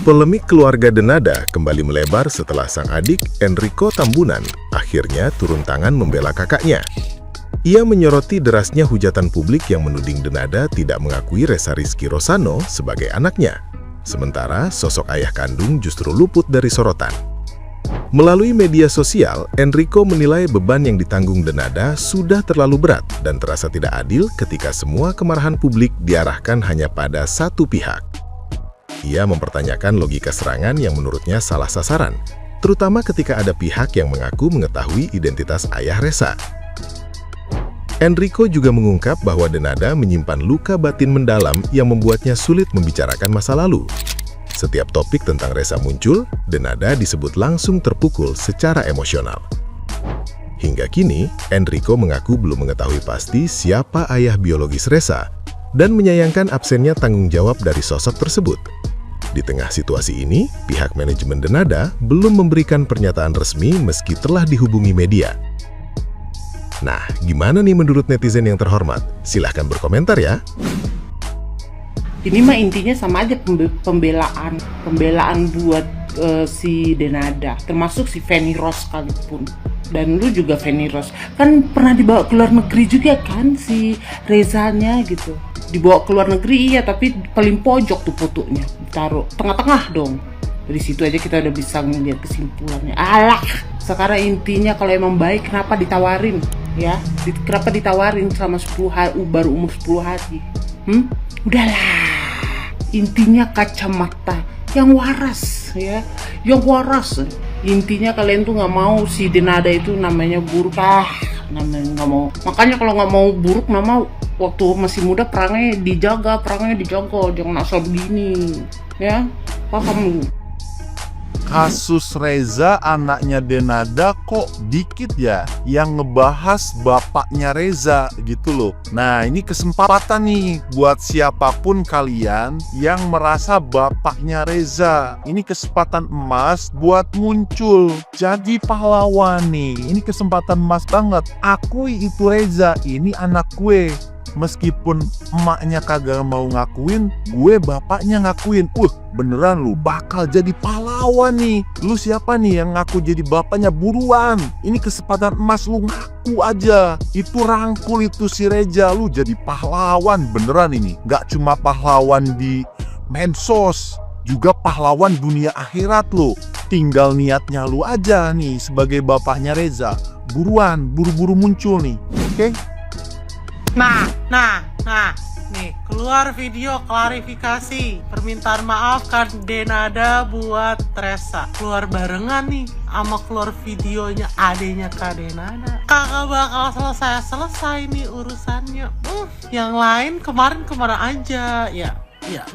Polemik keluarga Denada kembali melebar setelah sang adik, Enrico Tambunan, akhirnya turun tangan membela kakaknya. Ia menyoroti derasnya hujatan publik yang menuding Denada tidak mengakui Reza Rizky Rosano sebagai anaknya. Sementara sosok ayah kandung justru luput dari sorotan. Melalui media sosial, Enrico menilai beban yang ditanggung Denada sudah terlalu berat dan terasa tidak adil ketika semua kemarahan publik diarahkan hanya pada satu pihak. Ia mempertanyakan logika serangan yang menurutnya salah sasaran, terutama ketika ada pihak yang mengaku mengetahui identitas ayah Reza. Enrico juga mengungkap bahwa Denada menyimpan luka batin mendalam yang membuatnya sulit membicarakan masa lalu. Setiap topik tentang Reza muncul, Denada disebut langsung terpukul secara emosional. Hingga kini, Enrico mengaku belum mengetahui pasti siapa ayah biologis Reza dan menyayangkan absennya tanggung jawab dari sosok tersebut. Di tengah situasi ini, pihak manajemen Denada belum memberikan pernyataan resmi meski telah dihubungi media. Nah, gimana nih menurut netizen yang terhormat? Silahkan berkomentar ya. Ini mah intinya sama aja pembelaan buat si Denada, termasuk si Feni Rose sekalipun. Dan lu juga Feni Rose, kan pernah dibawa ke luar negeri juga kan si Rezanya gitu. Dibawa ke luar negeri iya, tapi paling pojok tuh fotonya, ditaruh tengah-tengah dong. Dari situ aja kita udah bisa ngeliat kesimpulannya. Alah, sekarang intinya kalau emang baik kenapa ditawarin ya? Kenapa ditawarin selama 10 hari, baru umur 10 hari? Udahlah. Intinya kacamata yang waras ya, yang waras. Intinya kalian tuh nggak mau si Denada itu namanya buruk, namanya nggak mau. Makanya kalau nggak mau buruk, nama waktu masih muda perangnya dijaga, jangan asal begini ya, paham lu? Kasus Reza anaknya Denada kok dikit ya yang ngebahas bapaknya Reza gitu loh. Nah, ini kesempatan nih buat siapapun kalian yang merasa bapaknya Reza. Ini kesempatan emas buat muncul jadi pahlawan nih. Ini kesempatan emas banget. Akui itu Reza, ini anak gue. Meskipun emaknya kagak mau ngakuin, gue bapaknya ngakuin. Beneran lu bakal jadi pahlawan nih. Lu siapa nih yang ngaku jadi bapaknya? Buruan, ini kesempatan emas, lu ngaku aja. Itu rangkul itu si Reza, lu jadi pahlawan beneran ini. Gak cuma pahlawan di medsos, juga pahlawan dunia akhirat lu. Tinggal niatnya lu aja nih sebagai bapaknya Reza. Buruan, buru-buru muncul nih, oke? Nah, nih keluar video klarifikasi permintaan maaf kan Denada buat Reza. Keluar barengan nih sama keluar videonya adenya Kak Denada. Kagak bakal selesai nih urusannya. Yang lain kemarin aja ya,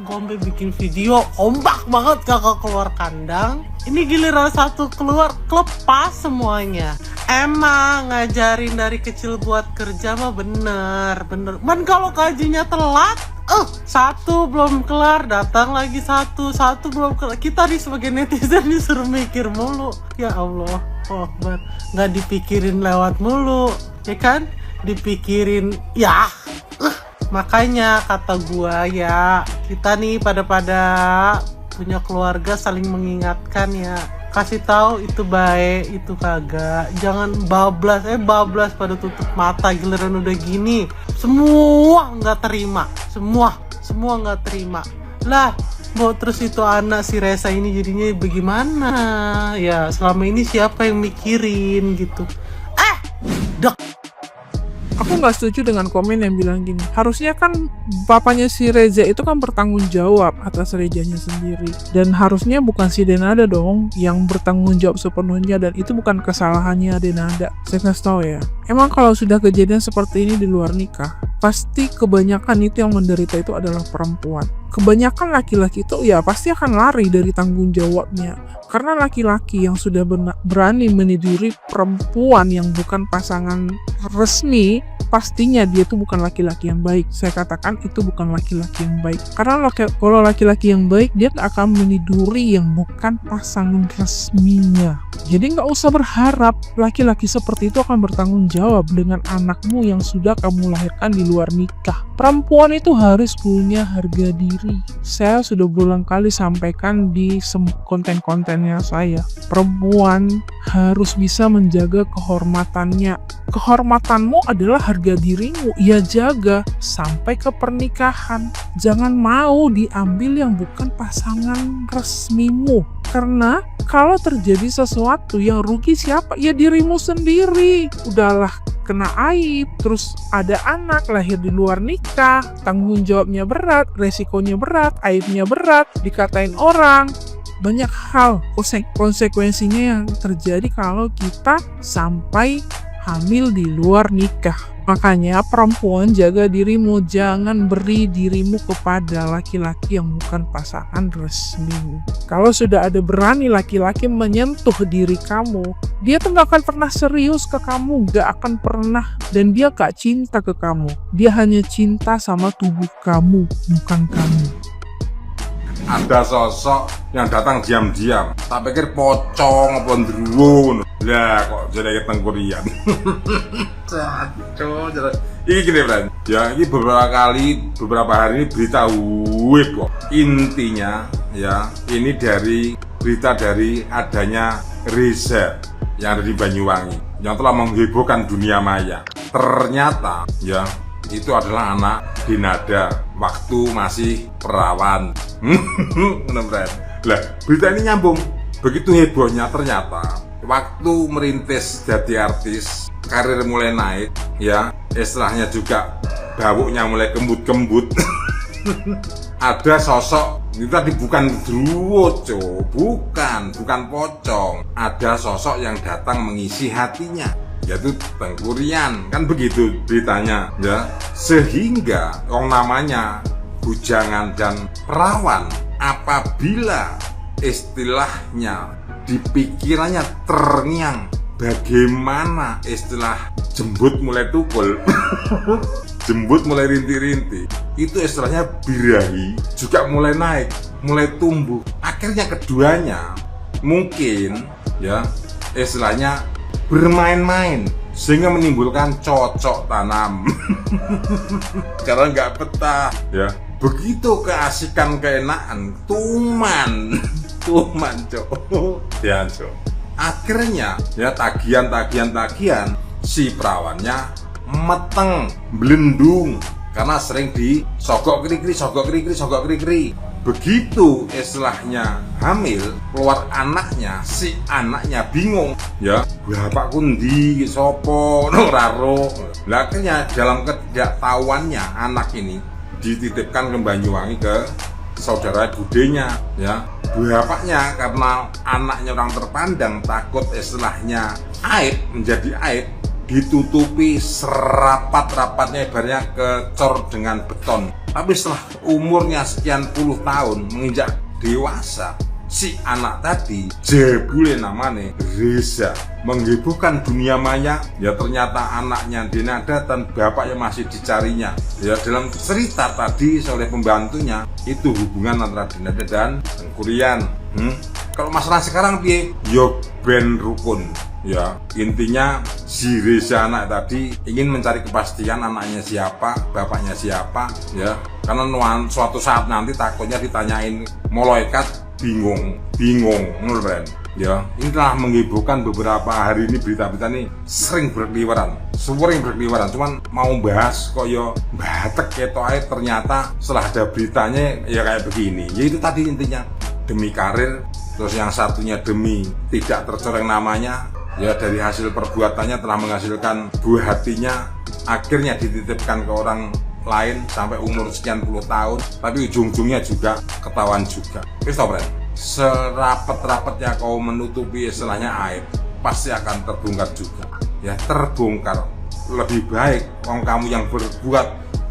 Gombe bikin video ombak banget kagak keluar kandang. Ini giliran satu keluar kelepas semuanya. Emang ngajarin dari kecil buat kerja mah bener. Man kalau gajinya telat, satu belum kelar, datang lagi satu belum kelar. Kita nih sebagai netizen disuruh mikir mulu. Ya Allah, Akbar. Nggak dipikirin lewat mulu, ya kan? Dipikirin, ya. Makanya kata gua ya, kita nih pada punya keluarga saling mengingatkan ya. Kasih tahu itu baik, itu kagak. Jangan bablas pada tutup mata giliran udah gini. Semua nggak terima. Semua nggak terima. Lah, mau terus itu anak si Reza ini jadinya bagaimana? Ya, selama ini siapa yang mikirin gitu. Aku nggak setuju dengan komen yang bilang gini, harusnya kan bapaknya si Reza itu kan bertanggung jawab atas Rezanya sendiri, dan harusnya bukan si Denada dong yang bertanggung jawab sepenuhnya, dan itu bukan kesalahannya Denada. Saya kasih tahu ya, emang kalau sudah kejadian seperti ini di luar nikah, pasti kebanyakan itu yang menderita itu adalah perempuan. Kebanyakan laki-laki itu ya pasti akan lari dari tanggung jawabnya, karena laki-laki yang sudah berani meniduri perempuan yang bukan pasangan resmi pastinya dia itu bukan laki-laki yang baik. Saya katakan itu bukan laki-laki yang baik. Karena kalau laki-laki yang baik, dia akan meniduri yang bukan pasangan resminya. Jadi nggak usah berharap laki-laki seperti itu akan bertanggung jawab dengan anakmu yang sudah kamu lahirkan di luar nikah. Perempuan itu harus punya harga diri. Saya sudah berulang kali sampaikan di konten-kontennya saya. Perempuan harus bisa menjaga kehormatannya. Kehormatanmu adalah harga dirimu. Ya jaga sampai ke pernikahan. Jangan mau diambil yang bukan pasangan resmimu. Karena kalau terjadi sesuatu yang rugi siapa? Ya dirimu sendiri. Udahlah kena aib, terus ada anak lahir di luar nikah, tanggung jawabnya berat, resikonya berat, aibnya berat, dikatain orang. Banyak hal konsekuensinya yang terjadi kalau kita sampai hamil di luar nikah. Makanya perempuan jaga dirimu, jangan beri dirimu kepada laki-laki yang bukan pasangan resmi. Kalau sudah ada berani laki-laki menyentuh diri kamu, dia tuh gak akan pernah serius ke kamu, gak akan pernah, dan dia gak cinta ke kamu. Dia hanya cinta sama tubuh kamu, bukan kamu. Ada sosok yang datang diam-diam, tak pikir pocong apa ndruwo. Lah kok jadi tengkurian. Caco, ini gini friend. Ya, ini beberapa hari ini berita web kok. Intinya ya, ini dari berita dari adanya Reza yang ada di Banyuwangi yang telah menghebohkan dunia maya. Ternyata ya, itu adalah anak Denada waktu masih perawan. Lah, berita ini nyambung. Begitu hebohnya ternyata waktu merintis jadi artis, karir mulai naik, ya, istilahnya juga baunya mulai kembut-kembut. Ada sosok, itu tadi bukan druwo, bukan pocong. Ada sosok yang datang mengisi hatinya, yaitu tengkurian, kan begitu beritanya, ya. Sehingga yang namanya bujangan dan perawan, apabila istilahnya di pikirannya terngiang bagaimana istilah jembut mulai tukul, jembut mulai rinti-rinti, itu istilahnya birahi juga mulai naik, mulai tumbuh. Akhirnya keduanya mungkin ya istilahnya bermain-main sehingga menimbulkan cocok tanam. Karena nggak betah ya, begitu keasikan keenaan tuman cok ya cok. Akhirnya ya tagihan si perawannya meteng belendung karena sering disogok kiri. Begitu istilahnya hamil keluar anaknya, si anaknya bingung ya, bapak kundi sopo raro. Lah akhirnya dalam ketidaktahuannya anak ini dititipkan ke Banyuwangi ke saudara budenya ya. Bapaknya karena anaknya orang terpandang, takut istilahnya aib menjadi aib, ditutupi serapat-rapatnya, ibaratnya kecor dengan beton. Tapi setelah umurnya sekian puluh tahun menginjak dewasa, si anak tadi jebule namanya Reza, menghebohkan dunia maya. Ya ternyata anaknya Denada dan bapaknya masih dicarinya. Ya dalam cerita tadi oleh pembantunya, itu hubungan antara Denada dan tengkurian. Kalau masalah sekarang piye? Yo ben rukun. Ya intinya si Reza anak tadi ingin mencari kepastian anaknya siapa, bapaknya siapa, ya karena suatu saat nanti takutnya ditanyain malaikat, bingung menurut ya. Ini telah menghebohkan beberapa hari ini, berita-berita ini sering berkeliweran, cuman mau bahas kok yo batek ketok aja, ternyata setelah ada beritanya ya kayak begini. Ya itu tadi intinya, demi karir, terus yang satunya demi tidak tercoreng namanya. Ya dari hasil perbuatannya telah menghasilkan buah hatinya, akhirnya dititipkan ke orang lain sampai umur sekian puluh tahun, tapi ujung-ujungnya juga ketahuan juga. Christopher, serapat-rapatnya kau menutupi istilahnya aib, pasti akan terbongkar juga. Ya terbongkar. Lebih baik kamu yang berbuat,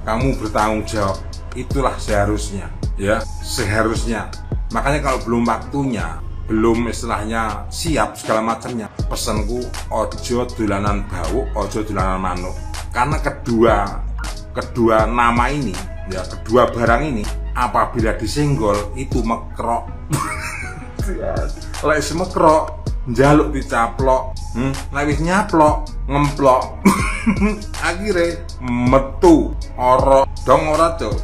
kamu bertanggung jawab. Itulah seharusnya, ya seharusnya. Makanya kalau belum waktunya, belum istilahnya siap segala macamnya, pesanku ojo dolanan bau, ojo dolanan manuk. karena kedua nama ini ya, kedua barang ini apabila disenggol itu mekrok. Lek semekrok njaluk dicaplok, lek wis nyaplok ngemplok. Akhirnya metu ora dong ora cuk.